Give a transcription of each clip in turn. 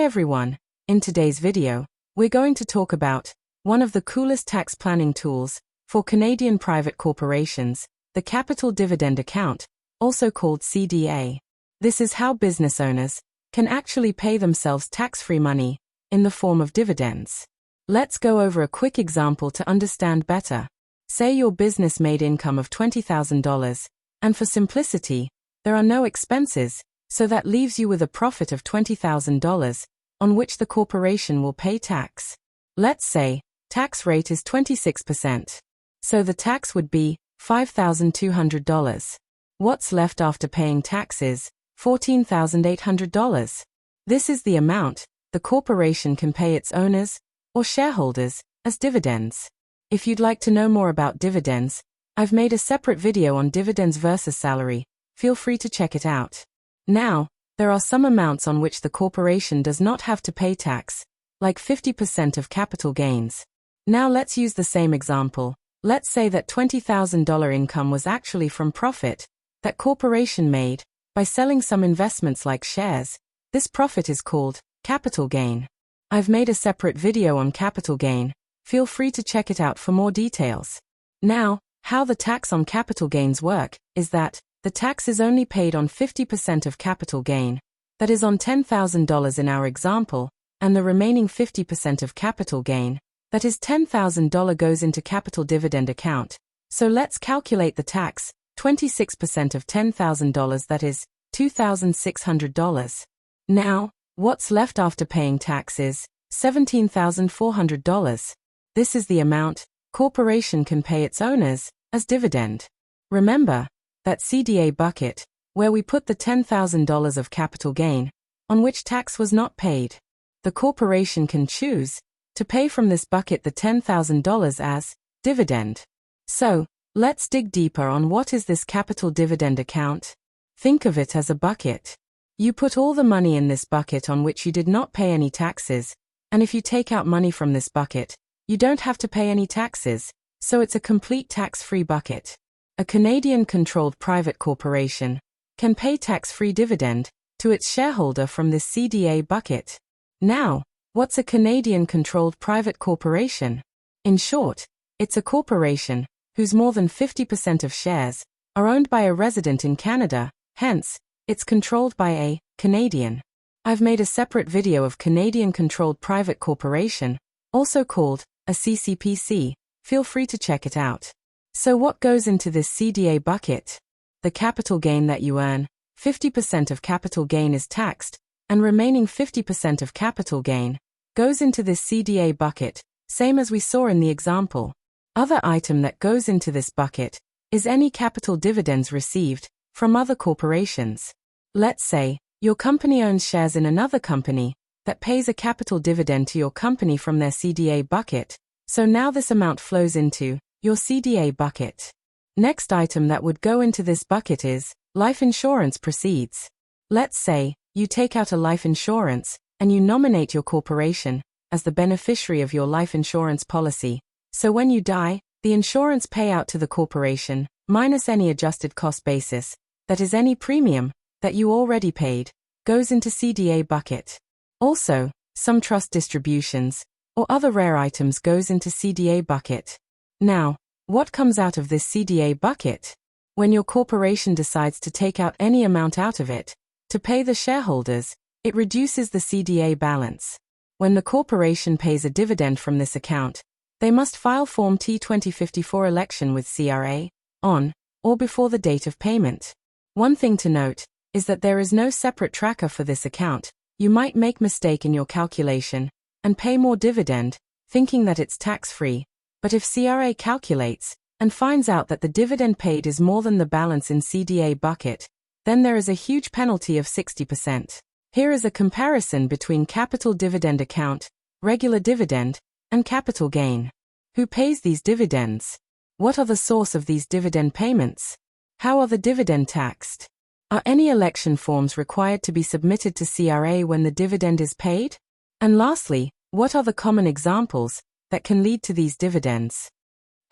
Hi everyone, in today's video, we're going to talk about one of the coolest tax planning tools for Canadian private corporations, the Capital Dividend Account, also called CDA. This is how business owners can actually pay themselves tax-free money in the form of dividends. Let's go over a quick example to understand better. Say your business made income of $20,000, and for simplicity, there are no expenses, so that leaves you with a profit of $20,000, on which the corporation will pay tax. Let's say, tax rate is 26%. So the tax would be $5,200. What's left after paying taxes? $14,800. This is the amount the corporation can pay its owners or shareholders as dividends. If you'd like to know more about dividends, I've made a separate video on dividends versus salary. Feel free to check it out. Now, there are some amounts on which the corporation does not have to pay tax, like 50% of capital gains. Now let's use the same example. Let's say that $20,000 income was actually from profit that corporation made by selling some investments like shares. This profit is called capital gain. I've made a separate video on capital gain. Feel free to check it out for more details. Now, how the tax on capital gains work is that the tax is only paid on 50% of capital gain, that is on $10,000 in our example, and the remaining 50% of capital gain, that is $10,000, goes into Capital Dividend Account. So let's calculate the tax. 26% of $10,000, that is $2,600. Now, what's left after paying taxes? $17,400. This is the amount corporation can pay its owners as dividend. Remember that CDA bucket, where we put the $10,000 of capital gain, on which tax was not paid. The corporation can choose to pay from this bucket the $10,000 as dividend. So, let's dig deeper on what is this Capital Dividend Account. Think of it as a bucket. You put all the money in this bucket on which you did not pay any taxes, and if you take out money from this bucket, you don't have to pay any taxes, so it's a complete tax-free bucket. A Canadian-controlled private corporation can pay tax-free dividend to its shareholder from this CDA bucket. Now, what's a Canadian-controlled private corporation? In short, it's a corporation whose more than 50% of shares are owned by a resident in Canada, hence, it's controlled by a Canadian. I've made a separate video of Canadian-controlled private corporation, also called a CCPC. Feel free to check it out. So what goes into this CDA bucket? The capital gain that you earn. 50% of capital gain is taxed, and remaining 50% of capital gain goes into this CDA bucket, same as we saw in the example. Other item that goes into this bucket is any capital dividends received from other corporations. Let's say your company owns shares in another company that pays a capital dividend to your company from their CDA bucket, so now this amount flows into your CDA bucket. Next item that would go into this bucket is life insurance proceeds. Let's say you take out a life insurance and you nominate your corporation as the beneficiary of your life insurance policy. So when you die, the insurance payout to the corporation, minus any adjusted cost basis, that is any premium that you already paid, goes into CDA bucket. Also, some trust distributions or other rare items goes into CDA bucket. Now, what comes out of this CDA bucket? When your corporation decides to take out any amount out of it to pay the shareholders, it reduces the CDA balance. When the corporation pays a dividend from this account, they must file Form T2054 election with CRA on or before the date of payment. One thing to note is that there is no separate tracker for this account. You might make mistake in your calculation and pay more dividend, thinking that it's tax-free. But if CRA calculates and finds out that the dividend paid is more than the balance in CDA bucket, then there is a huge penalty of 60%. Here is a comparison between Capital Dividend Account, regular dividend, and capital gain. Who pays these dividends? What are the source of these dividend payments? How are the dividend taxed? Are any election forms required to be submitted to CRA when the dividend is paid? And lastly, what are the common examples that can lead to these dividends?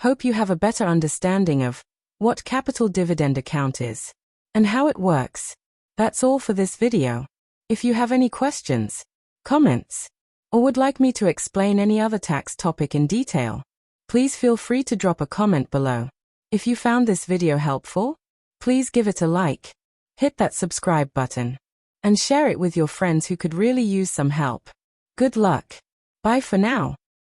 Hope you have a better understanding of what Capital Dividend Account is and how it works. That's all for this video. If you have any questions, comments, or would like me to explain any other tax topic in detail, please feel free to drop a comment below. If you found this video helpful, please give it a like, hit that subscribe button, and share it with your friends who could really use some help. Good luck. Bye for now.